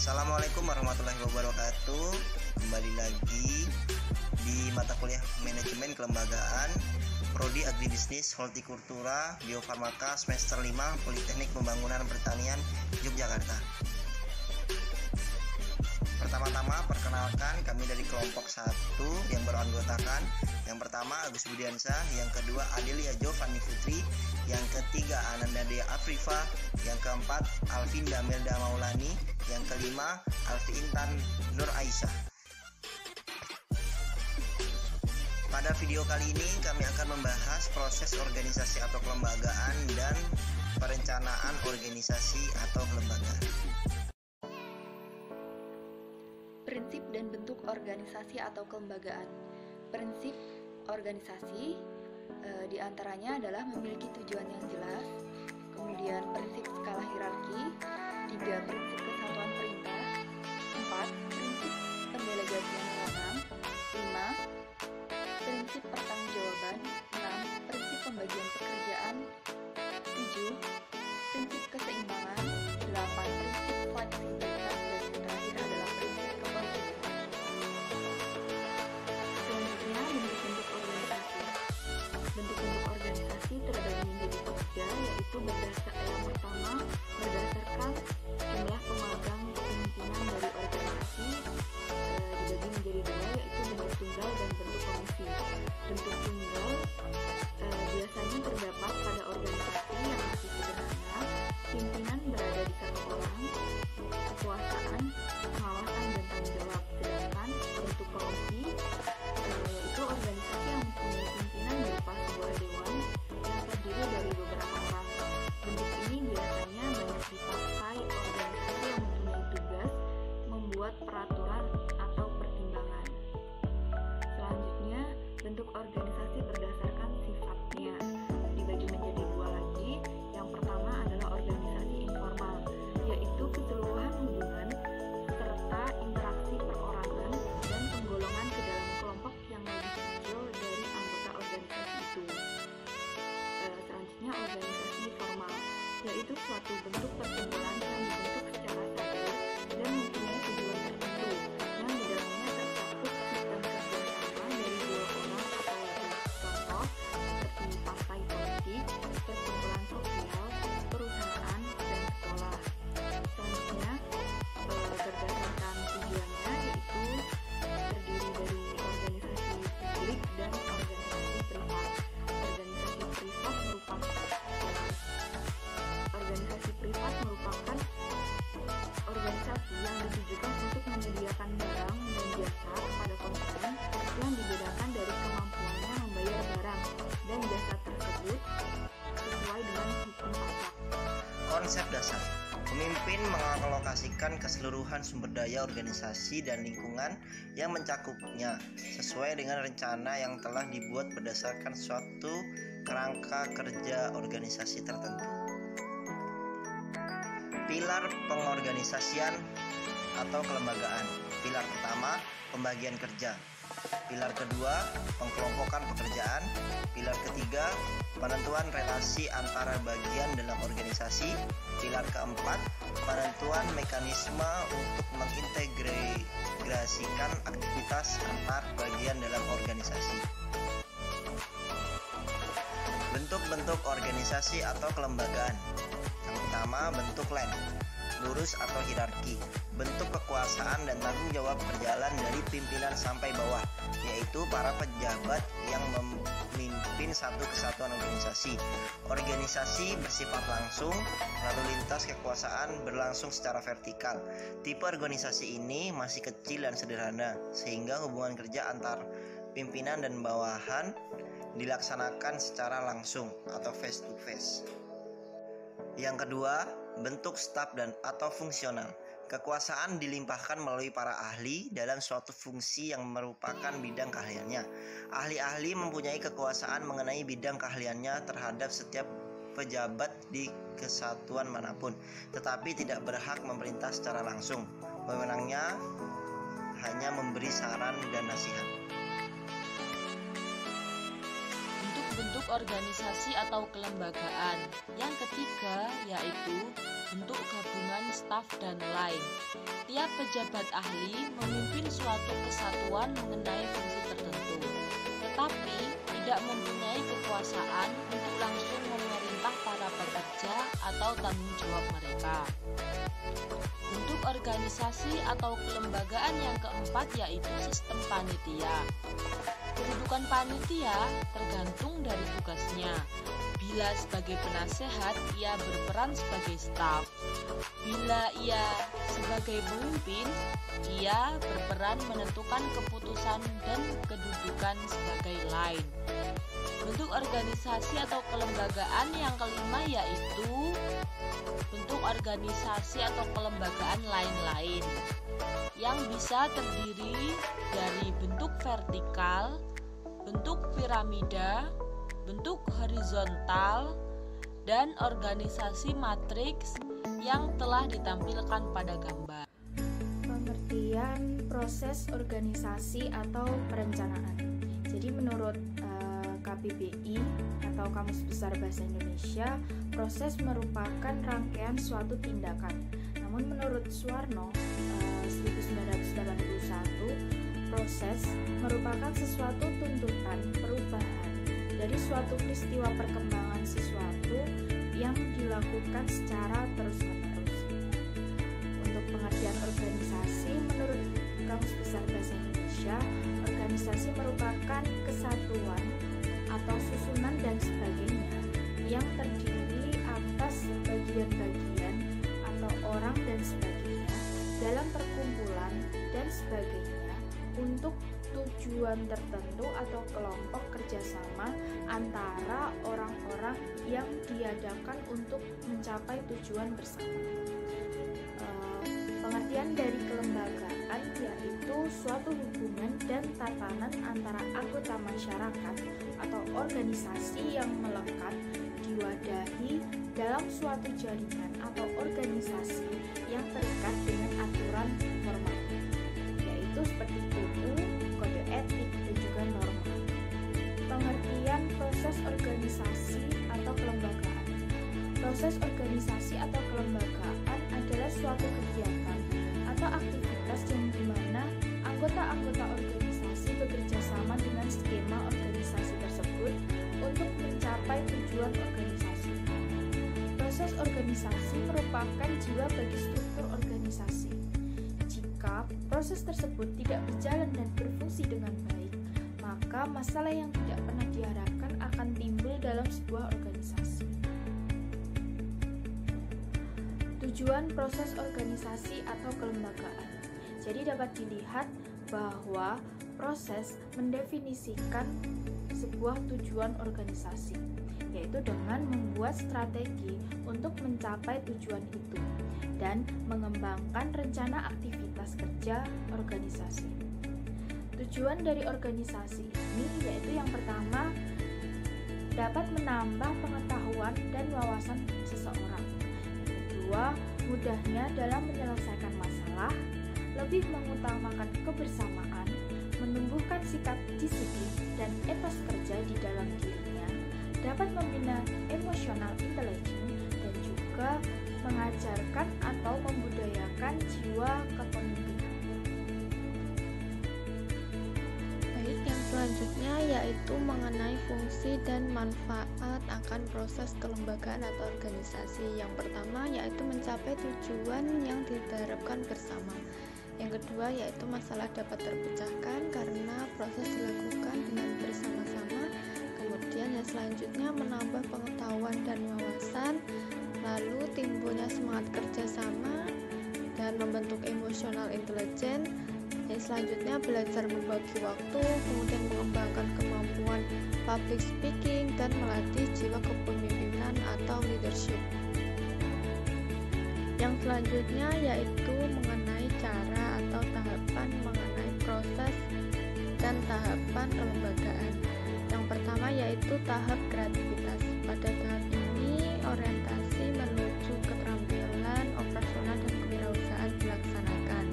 Assalamualaikum warahmatullahi wabarakatuh. Kembali lagi di mata kuliah Manajemen Kelembagaan Prodi Agribisnis Hortikultura Biofarmaka semester 5 Politeknik Pembangunan Pertanian Yogyakarta. Pertama-tama perkenalkan, kami dari kelompok 1 yang beranggotakan yang pertama Agus Budiansyah, yang kedua Adelia Jovani Putri, yang ketiga Ananda Dea Afrifa, yang keempat Alvinda Melda Maulani, yang kelima Alfi Intan Nur Aisyah. Pada video kali ini kami akan membahas proses organisasi atau kelembagaan dan perencanaan organisasi atau kelembagaan. Prinsip dan bentuk organisasi atau kelembagaan. Prinsip organisasi diantaranya adalah memiliki tujuan yang jelas, kemudian prinsip skala hierarki, 3 prinsip kesatuan perintah, 4 prinsip pendelegasian wewenang, 5 prinsip pertanggungjawaban, 6 prinsip pembagian pekerjaan, 7 prinsip keseimbangan, 8 prinsip fleksibilitas, dan yang terakhir adalah prinsip kepolisian. Selanjutnya, bentuk-bentuk organisasi. Bentuk-bentuk organisasi terbagi menjadi 3, yaitu yang pertama berdasarkan jumlah pemegang kepemimpinan dari organisasi, dibagi menjadi 2, yaitu bentuk tunggal dan bentuk komisi. Bentuk tunggal biasanya terdapat pada organisasi yang masih sederhana, pimpinan berada di satu orang, kekuasaan, pengawasan, dan tanggung jawab. Sedangkan bentuk komisi itu organisasi yang mempunyai pimpinan berupa sebuah dewan yang terdiri dari beberapa orang. Bentuk ini biasanya banyak dipakai organisasi yang mempunyai tugas membuat peraturan atau pertimbangan. Selanjutnya, bentuk organisasi berdasarkan sifatnya dibagi menjadi 2 lagi. Yang pertama adalah organisasi informal, yaitu keseluruhan hubungan serta interaksi perorangan dan penggolongan ke dalam kelompok yang lebih kecil dari anggota organisasi itu. Selanjutnya, organisasi formal, yaitu suatu bentuk perkumpulan yang dibentuk secara sadar dan mempunyai tujuan tertentu, yang di dalamnya tercakup sistem kerjasama dari 2 orang atau lebih. Contoh seperti partai politik, perkumpulan sosial, perusahaan, dan sekolah. Selanjutnya, berdasarkan tujuannya, yaitu terdiri dari organisasi publik dan organisasi privat. Organisasi privat merupakan organisasi yang ditujukan untuk menyediakan barang dan jasa kepada konsumen yang dibedakan dari kemampuannya membayar barang dan jasa tersebut sesuai dengan hukum pajak. Konsep dasar. Pemimpin mengalokasikan keseluruhan sumber daya organisasi dan lingkungan yang mencakupnya sesuai dengan rencana yang telah dibuat berdasarkan suatu kerangka kerja organisasi tertentu. Pilar pengorganisasian atau kelembagaan. Pilar pertama, pembagian kerja. Pilar kedua, pengkelompokan pekerjaan. Pilar ketiga, penentuan relasi antara bagian dalam organisasi. Pilar keempat, penentuan mekanisme untuk mengintegrasikan aktivitas antar bagian dalam organisasi. Bentuk-bentuk organisasi atau kelembagaan. Yang pertama, bentuk LAN, lurus atau hierarki. Bentuk kekuasaan dan tanggung jawab berjalan dari pimpinan sampai bawah, yaitu para pejabat yang memimpin satu kesatuan organisasi. Organisasi bersifat langsung, lalu lintas kekuasaan berlangsung secara vertikal. Tipe organisasi ini masih kecil dan sederhana, sehingga hubungan kerja antar pimpinan dan bawahan dilaksanakan secara langsung atau face to face. Yang kedua, bentuk staf dan atau fungsional. Kekuasaan dilimpahkan melalui para ahli dalam suatu fungsi yang merupakan bidang keahliannya. Ahli-ahli mempunyai kekuasaan mengenai bidang keahliannya terhadap setiap pejabat di kesatuan manapun, tetapi tidak berhak memerintah secara langsung. Wewenangnya hanya memberi saran dan nasihat. Bentuk organisasi atau kelembagaan. Yang ketiga yaitu bentuk gabungan staf, dan lain. Tiap pejabat ahli memimpin suatu kesatuan mengenai fungsi tertentu, tetapi tidak mempunyai kekuasaan untuk langsung memerintah para pekerja atau tanggung jawab mereka. Bentuk organisasi atau kelembagaan yang keempat yaitu sistem panitia. Kedudukan panitia tergantung dari tugasnya. Bila sebagai penasehat, ia berperan sebagai staf. Bila ia sebagai pemimpin, ia berperan menentukan keputusan dan kedudukan sebagai line. Bentuk organisasi atau kelembagaan yang kelima yaitu bentuk organisasi atau kelembagaan lain-lain yang bisa terdiri dari bentuk vertikal, bentuk piramida, bentuk horizontal, dan organisasi matriks yang telah ditampilkan pada gambar. Pengertian proses organisasi atau perencanaan. Jadi menurut KBBI atau Kamus Besar Bahasa Indonesia, proses merupakan rangkaian suatu tindakan. Namun menurut Suwarno 1981, proses merupakan sesuatu tuntutan perubahan dari suatu peristiwa perkembangan sesuatu yang dilakukan secara terus-menerus. Untuk pengertian organisasi, menurut Kamus Besar Bahasa Indonesia, organisasi merupakan kesatuan atau susunan dan sebagainya yang terdiri atas bagian-bagian atau orang dan sebagainya dalam perkumpulan dan sebagainya untuk tujuan tertentu atau kelompok kerjasama antara orang-orang yang diadakan untuk mencapai tujuan bersama. Pengertian dari kelembagaan yaitu suatu hubungan dan tatanan antara anggota masyarakat atau organisasi yang melekat diwadahi dalam suatu jaringan atau organisasi yang terikat dengan aturan formal, yaitu seperti buku, kode etik, dan juga norma. Pengertian proses organisasi atau kelembagaan. Proses organisasi atau kelembagaan adalah suatu kegiatan atau aktivitas yang dimana anggota-anggota organisasi bekerja sama dengan skema organisasi tersebut untuk mencapai tujuan organisasi. Proses organisasi merupakan jiwa bagi struktur organisasi. Jika proses tersebut tidak berjalan dan berfungsi dengan baik, maka masalah yang tidak pernah diharapkan akan timbul dalam sebuah organisasi. Tujuan proses organisasi atau kelembagaan. Jadi dapat dilihat bahwa proses mendefinisikan sebuah tujuan organisasi, yaitu dengan membuat strategi untuk mencapai tujuan itu dan mengembangkan rencana aktivitas kerja organisasi. Tujuan dari organisasi ini yaitu yang pertama, dapat menambah pengetahuan dan wawasan seseorang. Yang kedua, mudahnya dalam menyelesaikan masalah, lebih mengutamakan kebersamaan, menumbuhkan sikap disiplin dan etos kerja di dalam dirinya, dapat membina emosional intelijen dan juga mengajarkan atau membudayakan jiwa kepemimpinan. Baik, yang selanjutnya yaitu mengenai fungsi dan manfaat akan proses kelembagaan atau organisasi. Yang pertama yaitu mencapai tujuan yang diharapkan bersama. Yang kedua yaitu masalah dapat terpecahkan karena proses dilakukan dengan bersama-sama. Kemudian yang selanjutnya menambah pengetahuan dan wawasan, lalu timbulnya semangat kerjasama dan membentuk emosional intelijen. Yang selanjutnya belajar membagi waktu, kemudian mengembangkan kemampuan public speaking dan melatih jiwa kepemimpinan atau leadership. Yang selanjutnya yaitu mengenai cara atau tahapan mengenai proses dan tahapan kelembagaan. Yang pertama yaitu tahap kreativitas. Pada tahap ini orientasi menuju keterampilan operasional dan kewirausahaan dilaksanakan.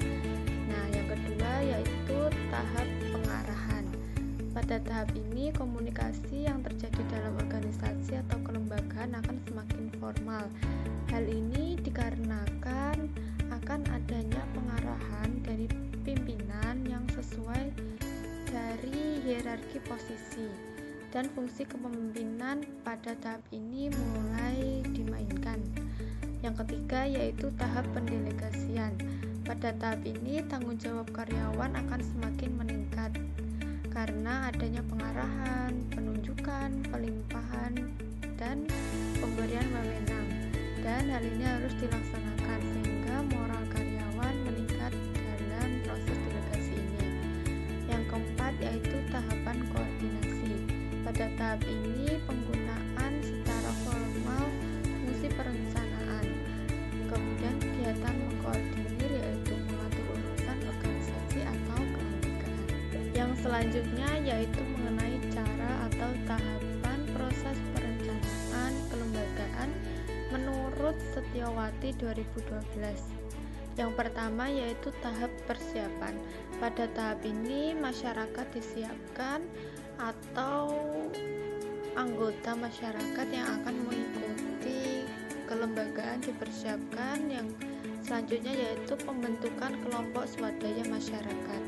Nah, yang kedua yaitu tahap pengarahan. Pada tahap ini komunikasi yang terjadi dalam organisasi atau kelembagaan akan semakin formal. Hal ini dikarenakan akan adanya pengarahan dari pimpinan yang sesuai dari hierarki posisi dan fungsi kepemimpinan pada tahap ini mulai dimainkan. Yang ketiga yaitu tahap pendelegasian. Pada tahap ini tanggung jawab karyawan akan semakin meningkat karena adanya pengarahan, penunjukan, pelimpahan, dan pemberian wewenang, dan hal ini harus dilaksanakan sehingga moral karyawan meningkat dalam proses delegasi ini. Yang keempat yaitu tahapan koordinasi. Pada tahap ini penggunaan secara formal fungsi perencanaan, kemudian kegiatan mengkoordinir yaitu mengatur urusan organisasi atau kelembagaan. Yang selanjutnya yaitu mengenai cara atau tahapan proses perencanaan kelembagaan menurut Setiawati 2012. Yang pertama yaitu tahap persiapan. Pada tahap ini masyarakat disiapkan atau anggota masyarakat yang akan mengikuti kelembagaan dipersiapkan. Yang selanjutnya yaitu pembentukan kelompok swadaya masyarakat.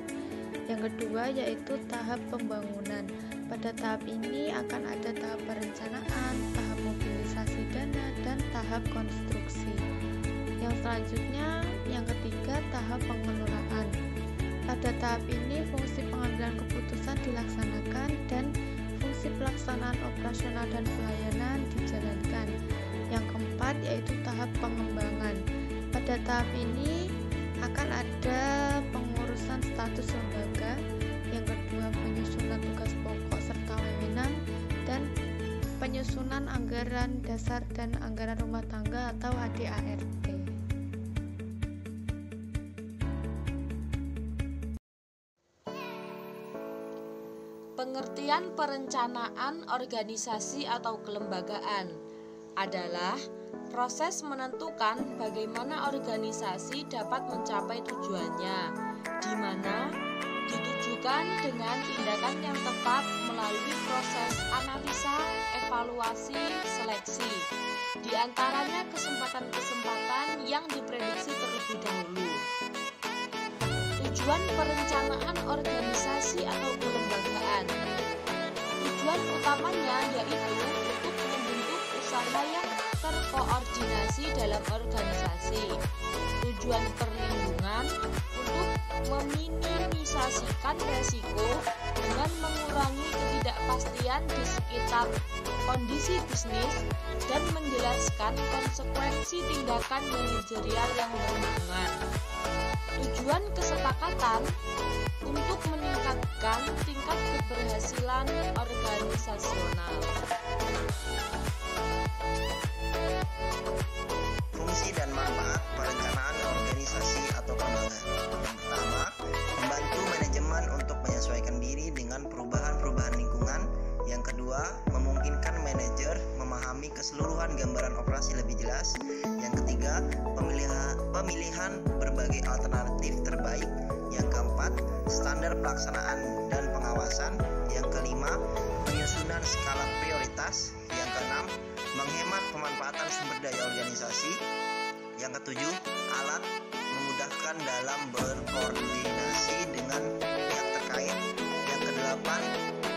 Yang kedua yaitu tahap pembangunan. Pada tahap ini akan ada tahap perencanaan, tahap mobilisasi dana, dan tahap konstruksi. Yang selanjutnya, yang ketiga, tahap pengelolaan. Pada tahap ini fungsi pengambilan keputusan dilaksanakan dan fungsi pelaksanaan operasional dan pelayanan dijalankan. Yang keempat yaitu tahap pengembangan. Pada tahap ini akan ada pengurusan status lembaga. Yang kedua penyusunan tugas pokok serta wewenang, dan penyusunan anggaran dasar dan anggaran rumah tangga atau ADART. Pengertian perencanaan organisasi atau kelembagaan adalah proses menentukan bagaimana organisasi dapat mencapai tujuannya, di mana ditujukan dengan tindakan yang tepat melalui proses analisa, evaluasi, seleksi. Di antaranya kesempatan-kesempatan yang diprediksi terlebih dahulu. Tujuan perencanaan organisasi atau kelembagaan. Tujuan utamanya yaitu untuk membentuk usaha yang terkoordinasi dalam organisasi. Tujuan perlindungan untuk meminimisasikan resiko dengan mengurangi ketidakpastian di sekitar kondisi bisnis dan menjelaskan konsekuensi tindakan manajerial yang berhubungan. Tujuan kesepakatan untuk meningkatkan tingkat keberhasilan organisasional. Fungsi dan manfaat perencanaan organisasi atau kelembagaan. Yang pertama, membantu manajemen untuk menyesuaikan diri dengan perubahan-perubahan lingkungan. Yang kedua, memungkinkan manajer memahami keseluruhan gambaran operasi lebih jelas. Yang ketiga, pemilihan berbagai alternatif terbaik. Yang keempat, standar pelaksanaan dan pengawasan. Yang kelima, penyusunan skala prioritas. Yang keenam, menghemat pemanfaatan sumber daya organisasi. Yang ketujuh, alat memudahkan dalam berkoordinasi dengan pihak terkait. Yang kedelapan,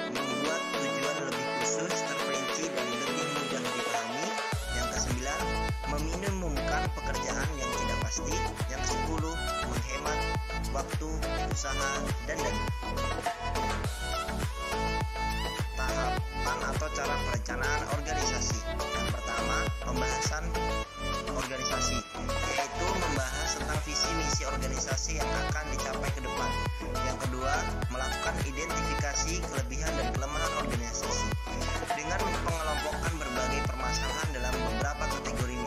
membuat tujuan lebih khusus, terperinci, dan lebih mudah dipahami. Yang kesembilan, meminimumkan pekerjaan yang tidak pasti. Yang kesepuluh, menghemat waktu, usaha, dan dana. Tahapan atau cara perencanaan organisasi. Yang pertama, pembahasan organisasi, yaitu membahas tentang visi misi organisasi yang akan dicapai ke depan. Yang kedua, melakukan identifikasi kelebihan dan kelemahan organisasi dengan pengelompokan berbagai permasalahan dalam beberapa kategori,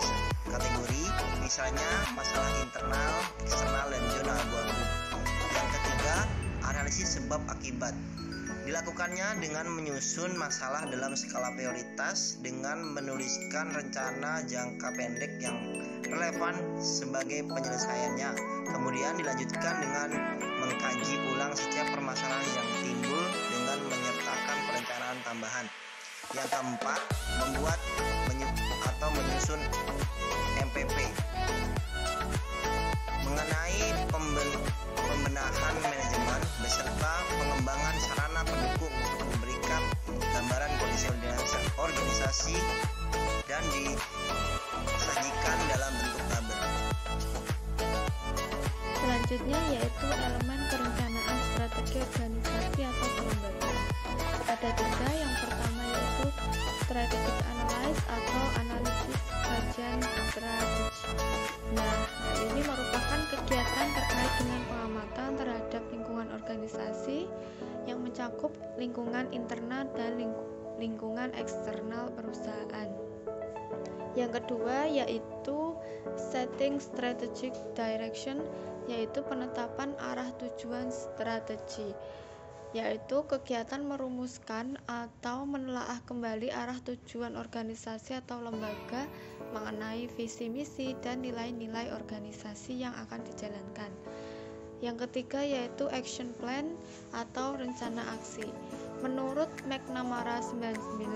misalnya masalah internal, eksternal, dan zona abu-abu. Yang ketiga, analisis sebab akibat. Dilakukannya dengan menyusun masalah dalam skala prioritas dengan menuliskan rencana jangka pendek yang relevan sebagai penyelesaiannya. Kemudian dilanjutkan dengan mengkaji ulang setiap permasalahan yang timbul dengan menyertakan perencanaan tambahan. Yang keempat, membuat atau menyusun MPP. kemudian disajikan dalam bentuk tabel. Selanjutnya yaitu elemen perencanaan strategi organisasi atau kelembagaan. Ada tiga, yang pertama yaitu strategic analysis atau analisis kajian strategi. Nah, hal ini merupakan kegiatan terkait dengan pengamatan terhadap lingkungan organisasi yang mencakup lingkungan internal dan lingkungan eksternal perusahaan. Yang kedua yaitu setting strategic direction, yaitu penetapan arah tujuan strategi, yaitu kegiatan merumuskan atau menelaah kembali arah tujuan organisasi atau lembaga mengenai visi misi dan nilai-nilai organisasi yang akan dijalankan. Yang ketiga yaitu action plan atau rencana aksi. Menurut McNamara 99,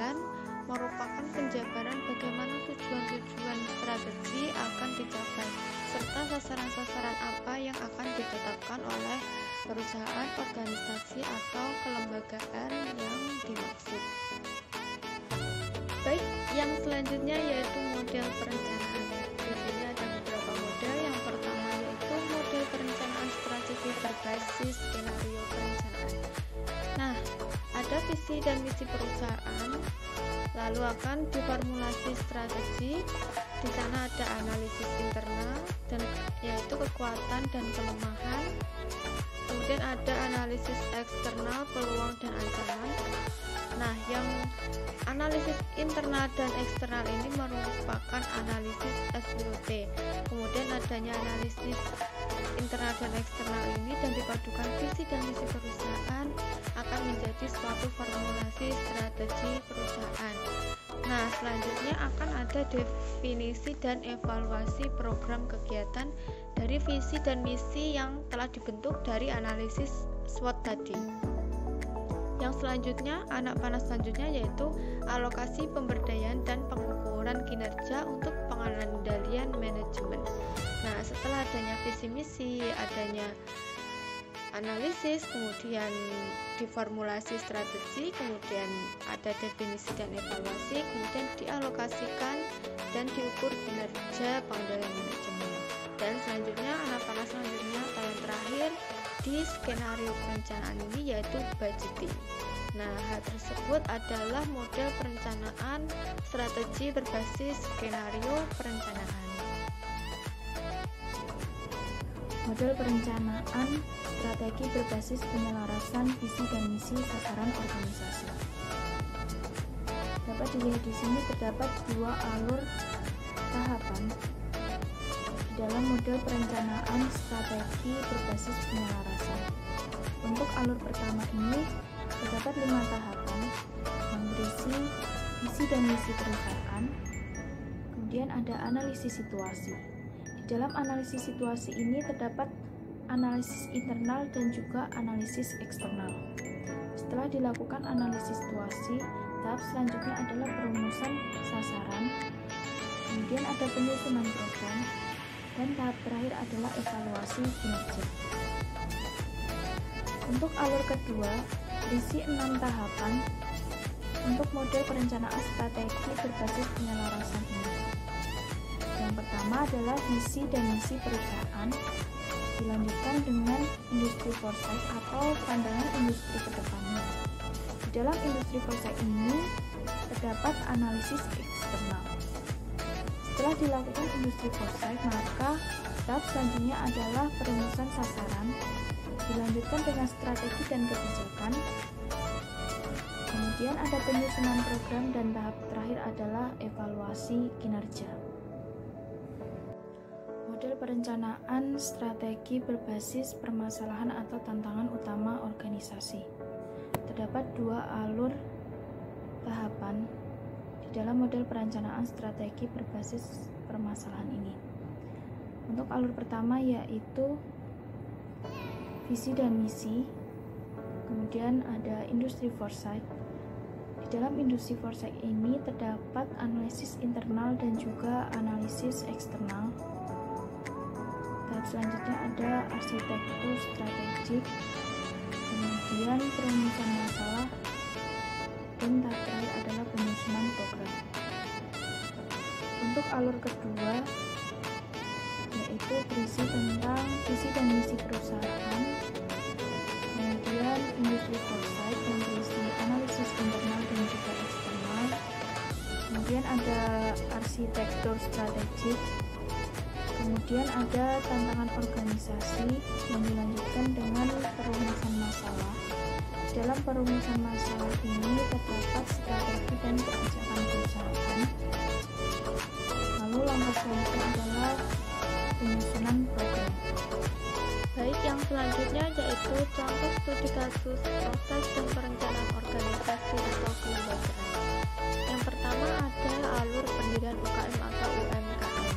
merupakan penjabaran bagaimana tujuan-tujuan strategi akan dicapai serta sasaran-sasaran apa yang akan ditetapkan oleh perusahaan, organisasi, atau kelembagaan yang dimaksud. Baik, yang selanjutnya yaitu model perencanaan. Di sini ada beberapa model. Yang pertama yaitu model perencanaan strategi berbasis skenario perencanaan. Nah, ada visi dan misi perusahaan, lalu akan diformulasi strategi. Di sana ada analisis internal dan yaitu kekuatan dan kelemahan. Kemudian ada analisis eksternal, peluang dan ancaman. Nah, yang analisis internal dan eksternal ini merupakan analisis SWOT. Kemudian adanya analisis internal dan eksternal ini dan dipadukan visi dan misi perusahaan akan menjadi suatu formulasi strategi perusahaan. Nah, selanjutnya akan ada definisi dan evaluasi program kegiatan dari visi dan misi yang telah dibentuk dari analisis SWOT tadi. Yang selanjutnya, anak panah selanjutnya yaitu alokasi pemberdayaan dan pengukuran kinerja untuk pengendalian manajemen. Nah, setelah adanya visi misi, adanya analisis, kemudian diformulasi strategi, kemudian ada definisi dan evaluasi, kemudian dialokasikan dan diukur kinerja pengendalian manajemen. Dan selanjutnya, anak panah selanjutnya atau yang terakhir di skenario perencanaan ini yaitu budgeting. Nah, hal tersebut adalah model perencanaan strategi berbasis skenario perencanaan. Model perencanaan strategi berbasis penyelarasan visi dan misi sasaran organisasi. Dapat dilihat di sini terdapat dua alur tahapan di dalam model perencanaan strategi berbasis penyelarasan. Untuk alur pertama ini terdapat 5 tahapan yang berisi visi dan misi perusahaan. Kemudian ada analisis situasi. Di dalam analisis situasi ini terdapat analisis internal dan juga analisis eksternal. Setelah dilakukan analisis situasi, tahap selanjutnya adalah perumusan sasaran, kemudian ada penyusunan program, dan tahap terakhir adalah evaluasi kinerja. Untuk alur kedua, berisi 6 tahapan untuk model perencanaan strategi berbasis penyelarasan ini. Yang pertama adalah visi dan misi perusahaan, dilanjutkan dengan industri foresight atau pandangan industri ke depannya. Di dalam industri foresight ini terdapat analisis eksternal. Setelah dilakukan industri foresight, maka tahap selanjutnya adalah perumusan sasaran, dilanjutkan dengan strategi dan kebijakan. Kemudian ada penyusunan program dan tahap terakhir adalah evaluasi kinerja. Model perencanaan strategi berbasis permasalahan atau tantangan utama organisasi. Terdapat 2 alur tahapan di dalam model perencanaan strategi berbasis permasalahan ini. Untuk alur pertama yaitu visi dan misi, kemudian ada industri foresight. Di dalam industri foresight ini terdapat analisis internal dan juga analisis eksternal. Tahap selanjutnya ada arsitektur strategik, kemudian perumusan masalah, dan tahap terakhir adalah penyusunan program. Untuk alur kedua yaitu berisi tentang visi dan misi perusahaan, kemudian industri foresight yang berisi analisis internal dan juga eksternal, kemudian ada arsitektur strategik, kemudian ada tantangan organisasi yang dilanjutkan dengan perumusan masalah. Dalam perumusan masalah ini terdapat strategi dan kebijakan perusahaan. Lalu langkah selanjutnya adalah penyusunan program. Baik, yang selanjutnya yaitu contoh studi kasus proses dan perencanaan organisasi atau kelembagaan. Yang pertama ada alur pendirian UKM atau UMKM.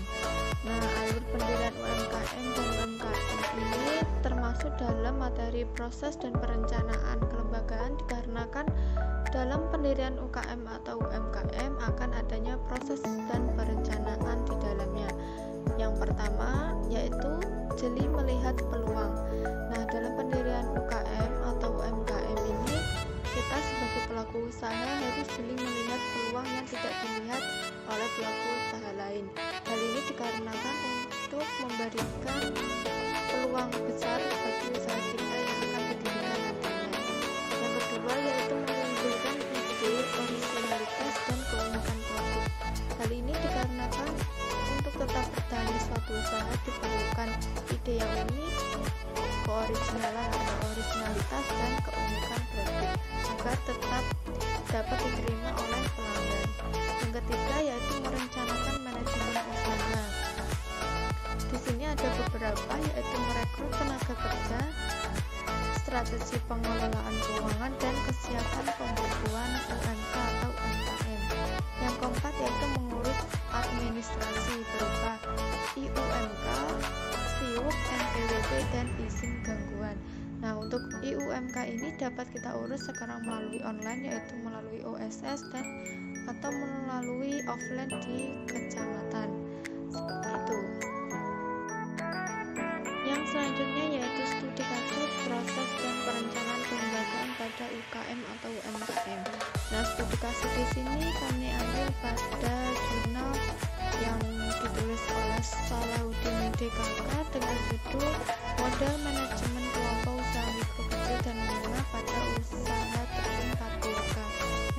Nah, alur pendirian UMKM dan UMKM ini termasuk dalam materi proses dan perencanaan kelembagaan dikarenakan dalam pendirian UKM atau UMKM akan adanya proses dan perencanaan di dalamnya. Yang pertama yaitu jeli melihat peluang. Nah, dalam pendirian UKM atau UMKM ini kita sebagai pelaku usaha harus jeli melihat peluang yang tidak dilihat oleh pelaku usaha lain. Hal ini dikarenakan untuk memberikan peluang besar bagi usaha kita yang akan didirikan nantinya. Yang kedua yaitu menunjukkan ide, originalitas dan keunikan produk. Hal ini dikarenakan untuk tetap bertahan di suatu usaha diperlukan ide yang unik, keoriginalan atau originalitas dan keunikan produk agar tetap dapat diterima oleh pelanggan. Yang ketiga yaitu merencanakan manajemen usaha. Di sini ada beberapa yaitu merekrut tenaga kerja, strategi pengelolaan keuangan dan kesiapan pembukuan UMK atau UMKM. Yang keempat yaitu mengurus administrasi berupa IUMK, SIUK, NPWP dan izin gangguan. Nah, untuk IUMK ini dapat kita urus sekarang melalui online yaitu melalui OSS dan atau melalui offline di kecamatan. Seperti itu. Yang selanjutnya yaitu studi kasus proses dan perencanaan kelembagaan pada UKM atau UMKM. Nah, studi kasus di sini kami ambil pada jurnal yang ditulis oleh Salahuddin DKK dengan judul Model Manajemen Kelompok Usaha Mikro Kecil dan Menengah pada Usaha Terjun KPK.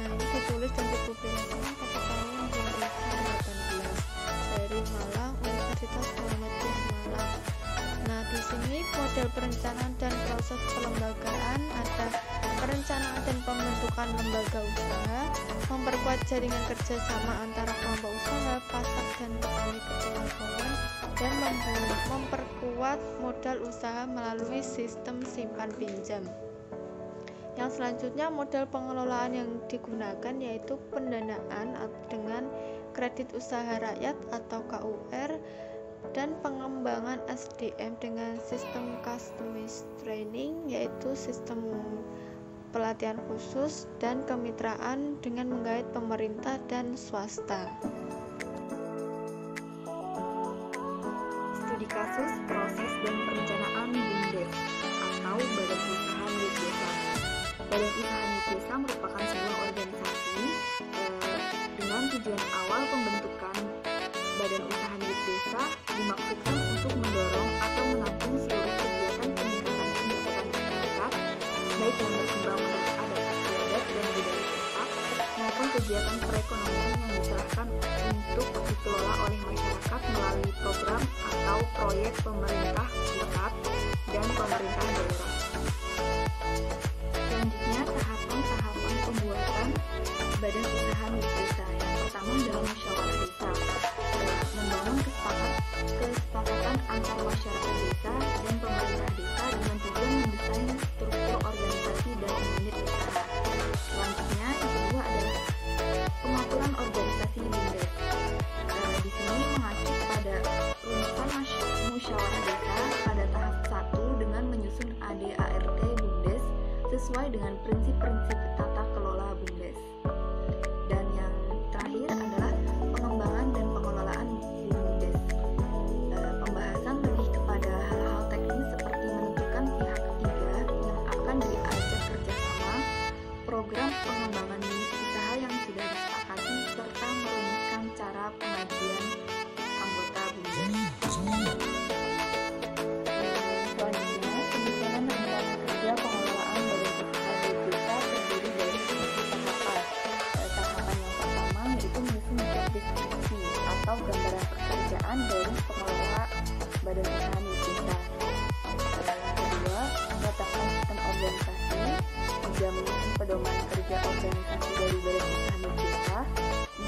Nah, ini ditulis dan dipublikasikan pada tahun 2018 dari Malang, Universitas Muhammadiyah Malang. Nah, di sini model perencanaan dan proses pelembagaan ada perencanaan dan pembentukan lembaga usaha, memperkuat jaringan kerjasama antara kelompok usaha, pasar dan petani kecil-kecilan, dan memperkuat modal usaha melalui sistem simpan pinjam. Yang selanjutnya model pengelolaan yang digunakan yaitu pendanaan dengan kredit usaha rakyat atau KUR dan pengembangan SDM dengan sistem customized training yaitu sistem pelatihan khusus dan kemitraan dengan menggait pemerintah dan swasta. Studi kasus proses dan perencanaan BUMDes atau Badan Usaha Milik Desa. Badan Usaha Milik Desa merupakan sebuah organisasi dengan tujuan awal pembentukan Badan Usaha Milik Desa dimaksudkan untuk mendorong atau menampung seluruh kegiatan peningkatan pendapatan masyarakat, baik yang berkembang menurut adat istiadat dan budaya setempat, maupun kegiatan perekonomian yang diserahkan untuk dikelola oleh masyarakat melalui program atau proyek pemerintah pusat dan pemerintah daerah. Selanjutnya, tahapan-tahapan pembuatan Badan Usaha Milik Desa. Yang pertama adalah musyawarah desa, membangun kesepakatan antar masyarakat desa dan pemerintah desa dengan tujuan mendesain struktur organisasi dan unit usaha. Selanjutnya, yang kedua adalah pengaturan organisasi BUMDes. Di sini mengacu pada rumusan musyawarah desa pada tahap 1 dengan menyusun AD/ART BUMDes sesuai dengan prinsip-prinsip tata kelola BUMDes. Dan yang terakhir adalah pengembangan dan pengelolaan BUMDes. Pembahasan lebih kepada hal-hal teknis seperti menentukan pihak ketiga yang akan diajak kerjasama, program pengembangan unit usaha yang sudah disepakati, serta merumuskan cara pengajian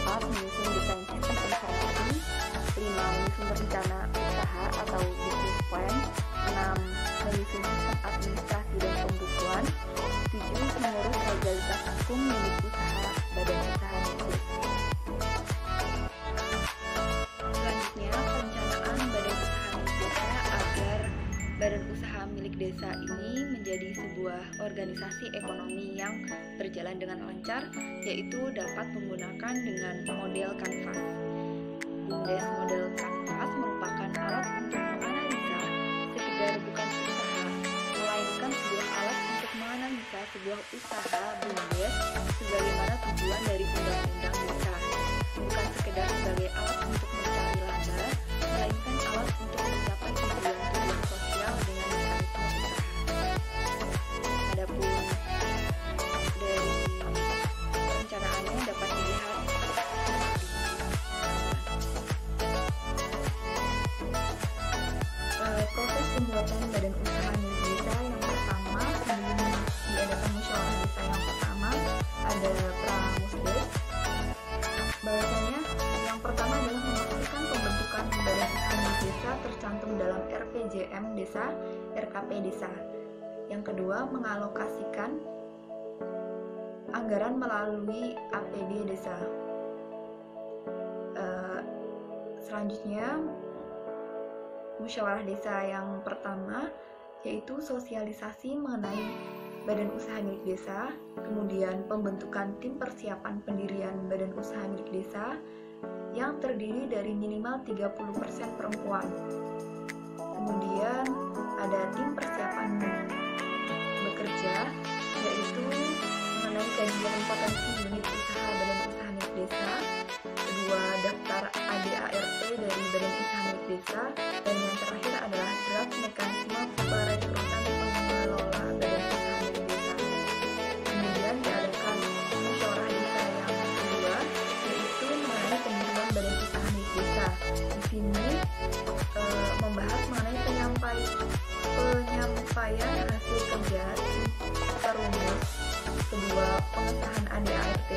4. Menyusun desain sistem informasi. 5. Menyusun rencana usaha atau business plan. 6. Menyusun sistem administrasi dan pembukuan. 7. Mengurus legalitas hukum milik usaha badan usaha milik desa. Selanjutnya, perencanaan badan usaha milik desa agar badan usaha milik desa ini menjadi sebuah organisasi ekonomi yang berjalan dengan lancar, yaitu dapat menggunakan dengan model kanvas. BUMDes model kanvas merupakan alat untuk menganalisa sekedar bukan usaha, melainkan sebuah alat untuk menganalisa sebuah usaha BUMDes sebagaimana tujuan dari undang-undang desa, bukan sekedar sebagai alat untuk mencari laba, melainkan alat untuk mencapai tujuan-tujuan sosial dengan mekanisme usaha. Adapun dari perencanaannya dapat dilihat proses pembuatan badan usaha milik desa yang pertama sebelum diadakan musyawarah desa yang pertama ada pramusdes. Bahwasanya yang pertama adalah memastikan pembentukan badan usaha milik desa tercantum dalam RPJM desa, RKP desa. Yang kedua, mengalokasikan anggaran melalui APD desa. Selanjutnya, musyawarah desa yang pertama yaitu sosialisasi mengenai badan usaha milik desa, kemudian pembentukan tim persiapan pendirian badan usaha milik desa yang terdiri dari minimal 30% perempuan. Kemudian ada tim persiapan bekerja, yaitu mengenai kajian potensi unit usaha badan usaha milik desa. Kedua, daftar ADART dari badan usaha milik desa, dan yang terakhir adalah draft mekanisme perekrutan pengelola badan usaha milik desa. Kemudian diadakan musyawarah desa yang kedua, yaitu mengenai pendirian badan usaha milik desa. Di sini membahas mengenai penyampaian hasil kerja perumus. Kedua, pengesahan ADART.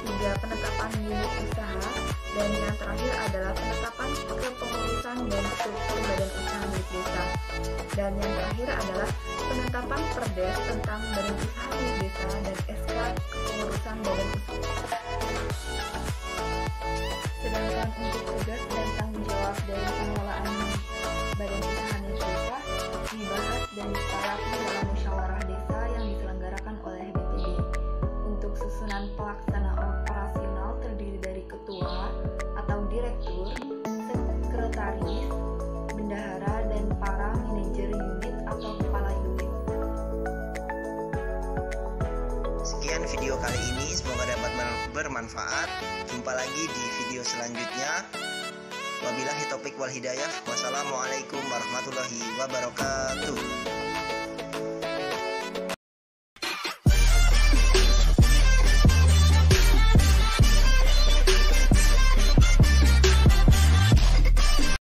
Tiga, penetapan unit usaha. Dan yang terakhir adalah penetapan kepengurusan dan struktur badan usaha milik desa. Dan yang terakhir adalah penetapan perdes tentang badan usaha milik desa dan SK kepengurusan badan usaha. Sedangkan untuk tugas dan tanggung jawab dari pengelolaan badan usaha milik desa dibahas dan disepakati dalam musyawarah desa yang diselenggarakan oleh BPD. Untuk susunan pelaksana operasional terdiri dari ketua atau direktur, sekretaris, bendahara, dan para manajer unit atau kepala unit. Sekian video kali ini, semoga dapat bermanfaat. Jumpa lagi di video selanjutnya. Wabillahi taufik wal hidayah. Wassalamualaikum warahmatullahi wabarakatuh.